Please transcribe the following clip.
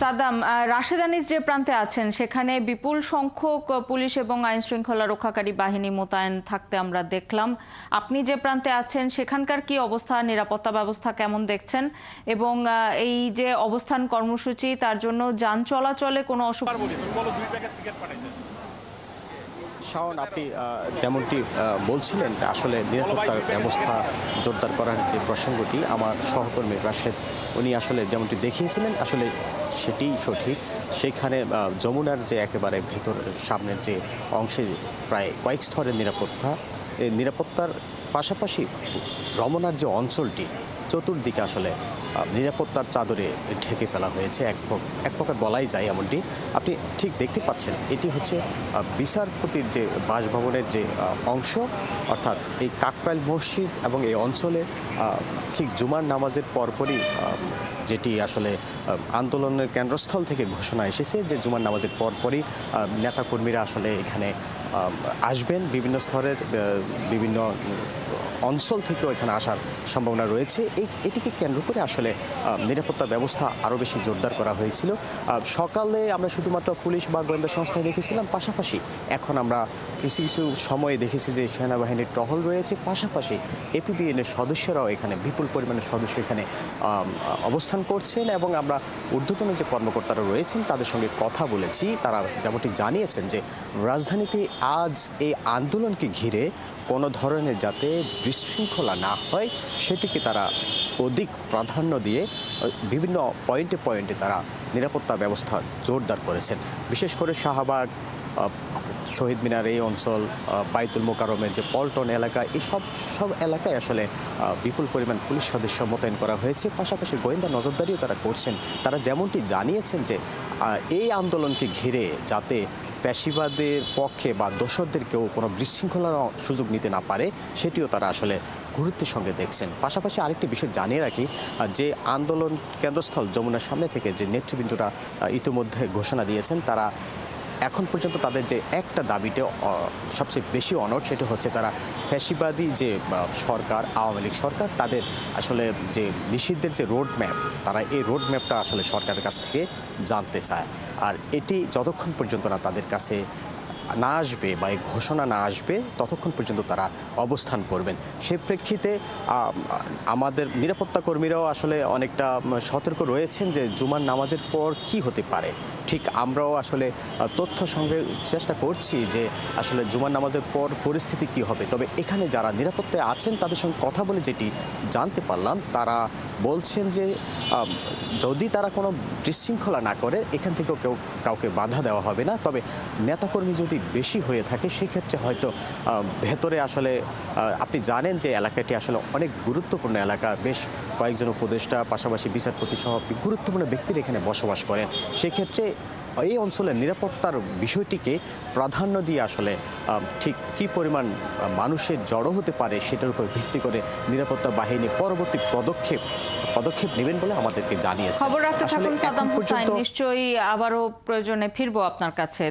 সাদ্দাম, রাশেদানিস যে প্রান্তে আছেন সেখানে বিপুল সংখ্যক পুলিশ এবং আইন শৃঙ্খলা রক্ষাকারী বাহিনী মোতায়েন থাকতে আমরা দেখলাম। আপনি যে প্রান্তে আছেন সেখানকার কি অবস্থা, নিরাপত্তা ব্যবস্থা কেমন দেখছেন, এবং এই যে অবস্থান কর্মসূচি তার জন্য যান চলাচলে কোনো অসুবিধা? শাওন, আপনি যেমনটি বলছিলেন যে আসলে নিরাপত্তার ব্যবস্থা জোরদার করার যে প্রসঙ্গটি, আমার সহকর্মী রাশেদ উনি আসলে যেমনটি দেখিয়েছিলেন আসলে সেটিই সঠিক। সেখানে যমুনার যে একেবারে ভেতর সামনের যে অংশে প্রায় কয়েক স্তরের নিরাপত্তা, এই নিরাপত্তার পাশাপাশি রমনার যে অঞ্চলটি চতুর্দিকে আসলে নিরাপত্তার চাদরে ঢেকে ফেলা হয়েছে, এক প্রকার বলাই যায় এমনটি। আপনি ঠিক দেখতে পাচ্ছেন এটি হচ্ছে বিচারপতির যে বাসভবনের যে অংশ, অর্থাৎ এই কাকরাইল মসজিদ এবং এই অঞ্চলে ঠিক জুমার নামাজের পরপরই যেটি আসলে আন্দোলনের কেন্দ্রস্থল থেকে ঘোষণা এসেছে যে জুমার নামাজের পরপরই নেতাকর্মীরা আসলে এখানে আসবেন। বিভিন্ন স্তরের বিভিন্ন অঞ্চল থেকেও এখানে আসার সম্ভাবনা রয়েছে। এটিকে কেন্দ্র করে আসলে নিরাপত্তা ব্যবস্থা আরও বেশি জোরদার করা হয়েছিল। সকালে আমরা শুধুমাত্র পুলিশ বা গোয়েন্দা সংস্থায় দেখেছিলাম, পাশাপাশি এখন আমরা কিছু কিছু সময়ে দেখেছি যে সেনাবাহিনীর টহল রয়েছে, পাশাপাশি এপিবিএনের সদস্যরাও এখানে বিপুল পরিমাণের সদস্য এখানে অবস্থান করছেন, এবং আমরা ঊর্ধ্বতন যে কর্মকর্তারা রয়েছেন তাদের সঙ্গে কথা বলেছি। তারা যেমনটি জানিয়েছেন যে রাজধানীতে আজ এই আন্দোলনকে ঘিরে কোনো ধরনের যাতে বিশৃঙ্খলা না হয় সেটিকে তারা অধিক প্রাধান্য দিয়ে বিভিন্ন পয়েন্টে পয়েন্টে তারা নিরাপত্তা ব্যবস্থা জোরদার করেছেন। বিশেষ করে শাহবাগ, শহীদ মিনার এই অঞ্চল, বাইতুল মোকাররমের যে পল্টন এলাকা, এই সব এলাকায় আসলে বিপুল পরিমাণ পুলিশ সদস্য মোতায়েন করা হয়েছে। পাশাপাশি গোয়েন্দা নজরদারিও তারা করছেন। তারা যেমনটি জানিয়েছেন যে এই আন্দোলনকে ঘিরে যাতে ফ্যাসিবাদের পক্ষে বা দোসরদের কেউ কোনো বিশৃঙ্খলার সুযোগ নিতে না পারে সেটিও তারা আসলে গুরুত্বের সঙ্গে দেখছেন। পাশাপাশি আরেকটি বিষয় জানিয়ে রাখি, যে আন্দোলন কেন্দ্রস্থল যমুনার সামনে থেকে যে নেতৃবৃন্দরা ইতিমধ্যে ঘোষণা দিয়েছেন, তারা এখন পর্যন্ত তাদের যে একটা দাবিতে সবচেয়ে বেশি অনড়, সেটা হচ্ছে তারা ফ্যাসিবাদী যে সরকার, আওয়ামী লীগ সরকার, তাদের আসলে যে নিষিদ্ধের যে রোড ম্যাপ, তারা এই রোড ম্যাপটা আসলে সরকারের কাছ থেকে জানতে চায়। আর এটি যতক্ষণ পর্যন্ত না তাদের কাছে না আসবে বা এই ঘোষণা না আসবে ততক্ষণ পর্যন্ত তারা অবস্থান করবেন। সেই প্রেক্ষিতে আমাদের নিরাপত্তা কর্মীরাও আসলে অনেকটা সতর্ক রয়েছেন যে জুমার নামাজের পর কি হতে পারে। ঠিক আমরাও আসলে তথ্য সংগ্রহের চেষ্টা করছি যে আসলে জুমার নামাজের পর পরিস্থিতি কি হবে। তবে এখানে যারা নিরাপত্তায় আছেন তাদের সঙ্গে কথা বলে যেটি জানতে পারলাম, তারা বলছেন যে যদি তারা কোনো বিশৃঙ্খলা না করে এখান থেকেও কাউকে বাধা দেওয়া হবে না। তবে নেতাকর্মী যদি বেশি হয়ে থাকে সেক্ষেত্রে হয়তো ভেতরে আসলে আপনি জানেন যে এলাকাটি আসলে অনেক গুরুত্বপূর্ণ এলাকা, বেশ কয়েকজন উপদেষ্টা পাশাপাশি বিচারপতি সহ গুরুত্বপূর্ণ ব্যক্তিরা এখানে বসবাস করেন। সেক্ষেত্রে এই অঞ্চলের নিরাপত্তার বিষয়টিকে প্রাধান্য দিয়ে আসলে ঠিক কী পরিমাণ মানুষের জড়ো হতে পারে সেটার উপর ভিত্তি করে নিরাপত্তা বাহিনী পরবর্তী পদক্ষেপ নেবেন বলে আমাদেরকে জানিয়েছে। খবর রাখতে থাকুন সাদ্দাম হোসাইন, নিশ্চয়ই আবারও প্রয়োজনে ফিরবো আপনার কাছে।